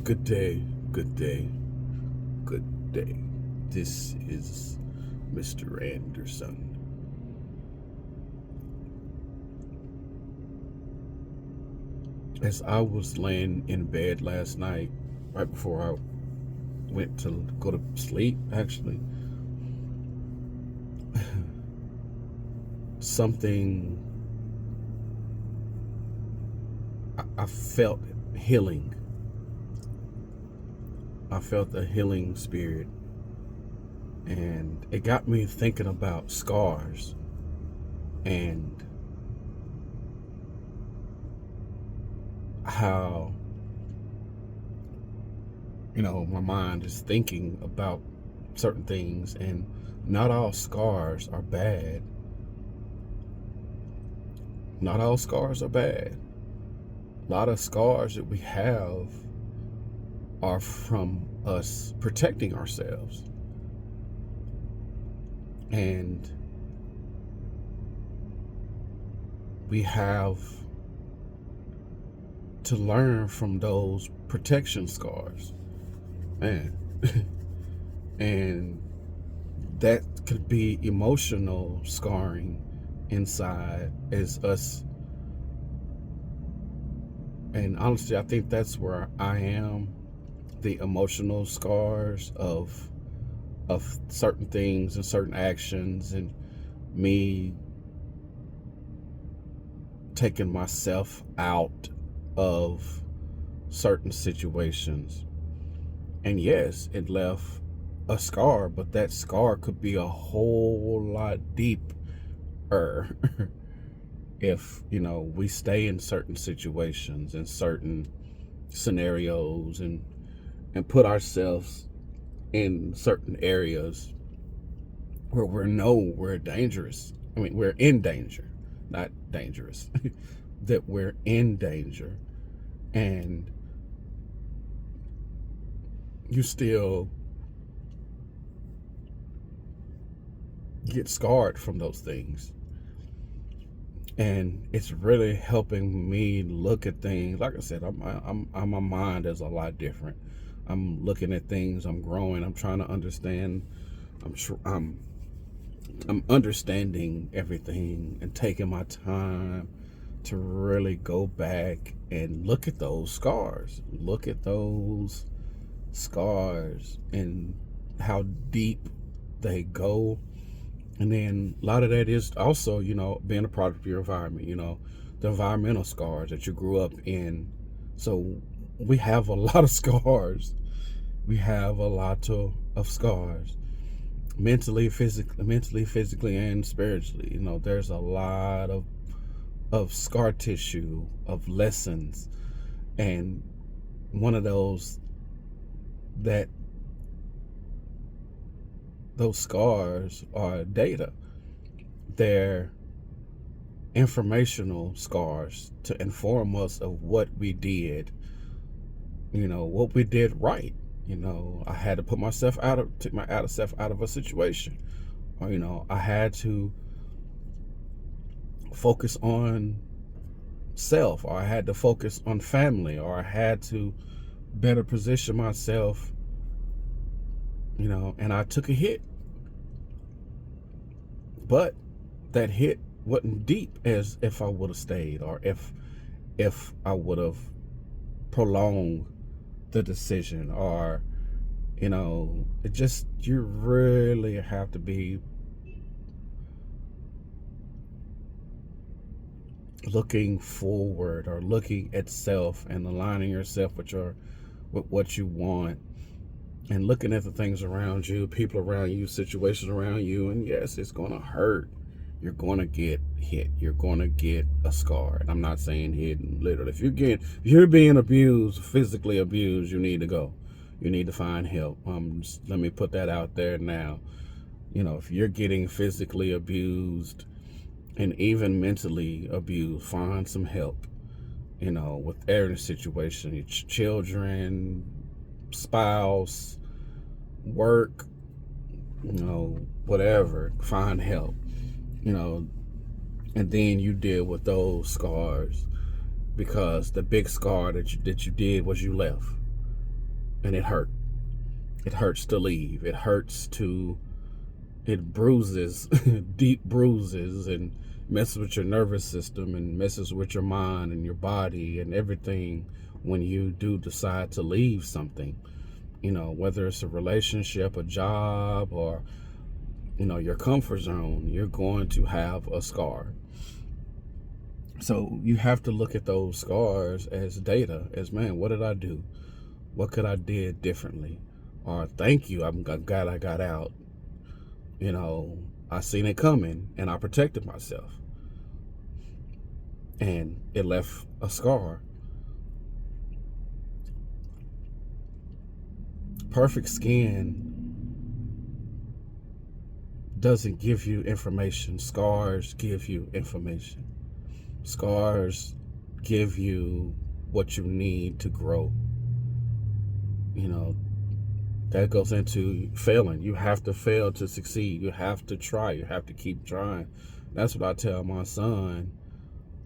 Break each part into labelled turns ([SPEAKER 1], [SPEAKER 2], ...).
[SPEAKER 1] Good day, good day, good day. This is Mr. Anderson. As I was laying in bed last night, right before I went to go to sleep, actually, something I felt healing. I felt a healing spirit, and it got me thinking about scars and how my mind is thinking about certain things, and not all scars are bad. Not all scars are bad. A lot of scars that we have are from us protecting ourselves. And we have to learn from those protection scars. Man. And that could be emotional scarring inside as us. And honestly, I think that's where I am. The emotional scars of certain things and certain actions, and me taking myself out of certain situations. And yes, it left a scar, but that scar could be a whole lot deeper if we stay in certain situations and certain scenarios, and put ourselves in certain areas where we're dangerous. I mean, we're in danger, not dangerous. That we're in danger, and you still get scarred from those things. And it's really helping me look at things. Like I said, my mind is a lot different. I'm looking at things. I'm growing. I'm trying to understand. I'm understanding everything and taking my time to really go back and look at those scars. Look at those scars and how deep they go. And then a lot of that is also, being a product of your environment, the environmental scars that you grew up in. So we have a lot of scars. We have a lot of scars, mentally, physically, and spiritually. There's a lot of scar tissue, of lessons. And one of those scars are data. They're informational scars to inform us of what we did, what we did right. I had to put myself take myself out of a situation. Or, I had to focus on self, or I had to focus on family, or I had to better position myself, and I took a hit. But that hit wasn't deep as if I would have stayed, or if I would have prolonged the decision, or it just, you really have to be looking forward, or looking at self and aligning yourself with what you want, and looking at the things around you, people around you, situations around you. And yes, it's going to hurt. You're going to get hit. You're going to get a scar. And I'm not saying hidden, literally. If you're being abused, physically abused, you need to go. You need to find help. Let me put that out there now. If you're getting physically abused and even mentally abused, find some help. With every situation, your children, spouse, work, whatever, find help, and then you deal with those scars, because the big scar that you did was you left. and it hurt. It hurts to leave. It bruises, deep bruises, and messes with your nervous system and messes with your mind and your body and everything when you do decide to leave something. Whether it's a relationship, a job, or, your comfort zone, you're going to have a scar. So you have to look at those scars as data, as, man, what did I do? What could I did differently? Or thank you, I'm glad I got out. I seen it coming and I protected myself. And it left a scar. Perfect skin doesn't give you information. Scars give you information. Scars give you what you need to grow. That goes into failing. You have to fail to succeed. You have to try. You have to keep trying. That's what I tell my son,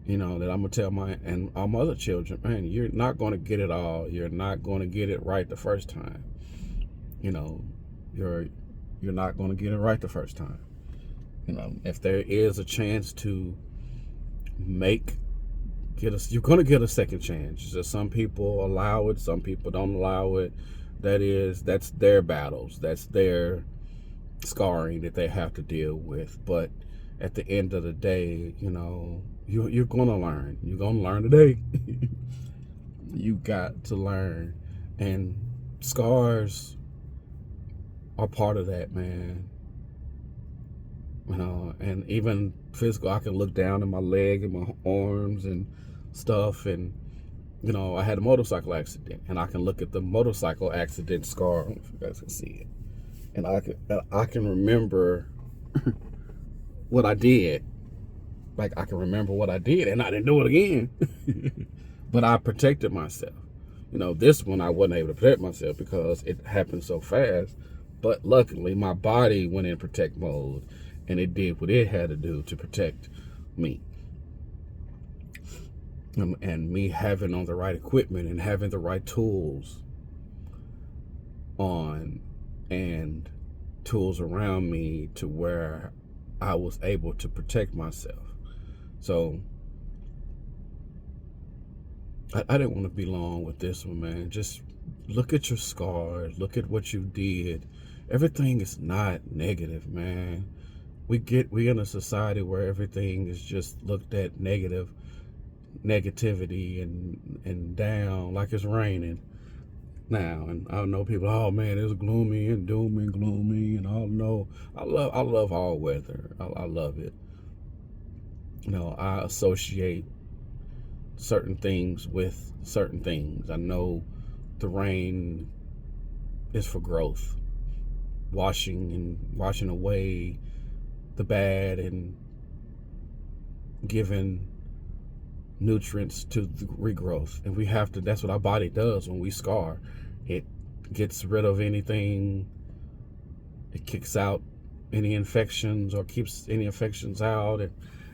[SPEAKER 1] that I'm going to tell my other children, man, you're not going to get it all. You're not going to get it right the first time. You're not going to get it right the first time. If there is a chance to you're going to get a second chance. Just some people allow it, some people don't allow it. That's their battles. That's their scarring that they have to deal with. But at the end of the day, you're going to learn. You're going to learn today. You got to learn. And scars are part of that, man. And even physical, I can look down at my leg and my arms and stuff, and I had a motorcycle accident, and I can look at the motorcycle accident scar. I don't know if you guys can see it, and I can remember what I did. Like, I can remember what I did, and I didn't do it again. But I protected myself. This one I wasn't able to protect myself because it happened so fast. But luckily, my body went in protect mode, and it did what it had to do to protect me. And me having on the right equipment and having the right tools on and tools around me to where I was able to protect myself. So I didn't want to be long with this one, man. Just look at your scars. Look at what you did. Everything is not negative, man. We in a society where everything is just looked at negativity and down, like it's raining now. And I know people, oh man, it's gloomy and doom and gloomy, and I love all weather. I love it. I associate certain things with certain things. I know the rain is for growth, washing away the bad and giving nutrients to the regrowth. And we have to, that's what our body does when we scar. It gets rid of anything, it kicks out any infections or keeps any infections out,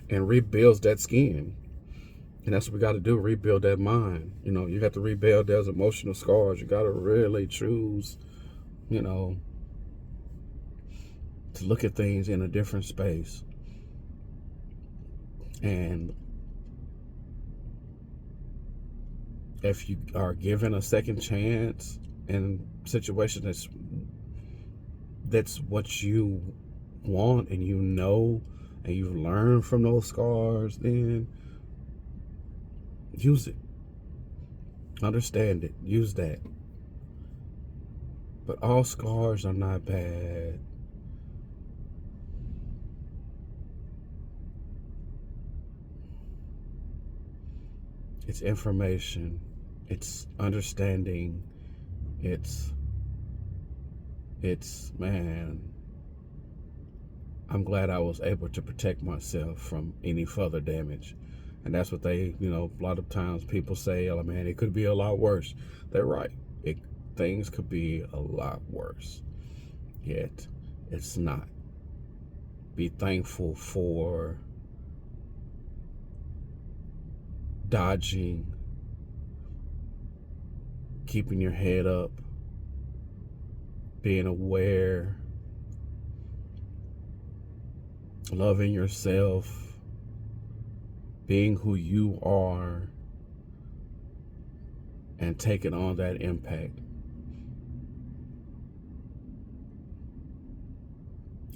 [SPEAKER 1] and rebuilds that skin. And that's what we got to do, rebuild that mind. You have to rebuild those emotional scars. You got to really choose, to look at things in a different space. And if you are given a second chance in a situation that's what you want, and and you've learned from those scars, then use it. Understand it. Use that. But all scars are not bad. It's information. It's understanding. It's man, I'm glad I was able to protect myself from any further damage. And that's what a lot of times people say, oh man, it could be a lot worse. They're right. Things could be a lot worse. Yet, it's not. Be thankful for dodging, keeping your head up, being aware, loving yourself, being who you are, and taking on that impact.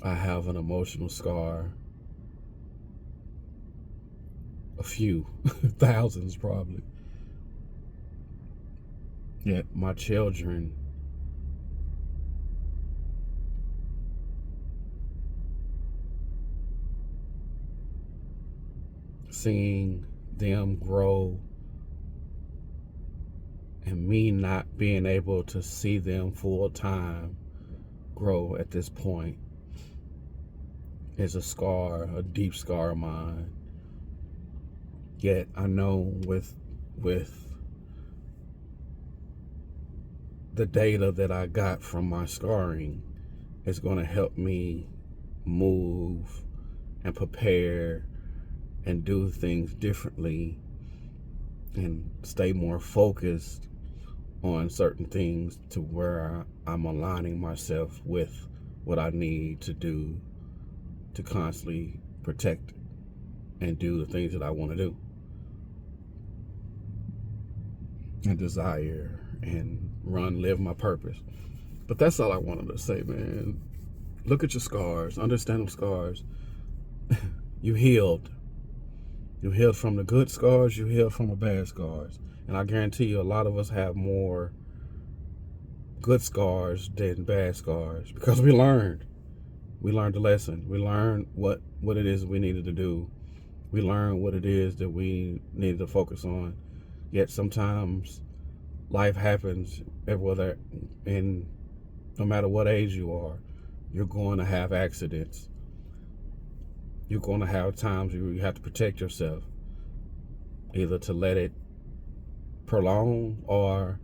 [SPEAKER 1] I have an emotional scar, a few, thousands probably. Yet my children seeing them grow and me not being able to see them full time grow at this point is a scar, a deep scar of mine. Yet I know with the data that I got from my scarring is going to help me move and prepare and do things differently and stay more focused on certain things to where I'm aligning myself with what I need to do to constantly protect and do the things that I want to do and desire and live my purpose. But that's all I wanted to say, man. Look at your scars, understand them scars. You healed. You healed from the good scars, you healed from the bad scars. And I guarantee you a lot of us have more good scars than bad scars because we learned. We learned the lesson. We learned what it is we needed to do. We learned what it is that we needed to focus on. Yet sometimes life happens everywhere, and no matter what age you are, you're going to have accidents. You're going to have times where you have to protect yourself, either to let it prolong or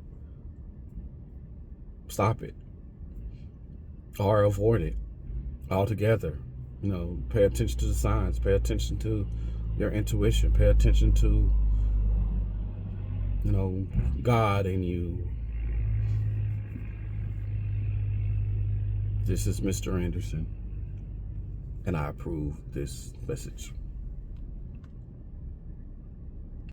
[SPEAKER 1] stop it or avoid it altogether. You know, pay attention to the signs, pay attention to your intuition, pay attention to, you know, God in you. This is Mr. Anderson, and I approve this message.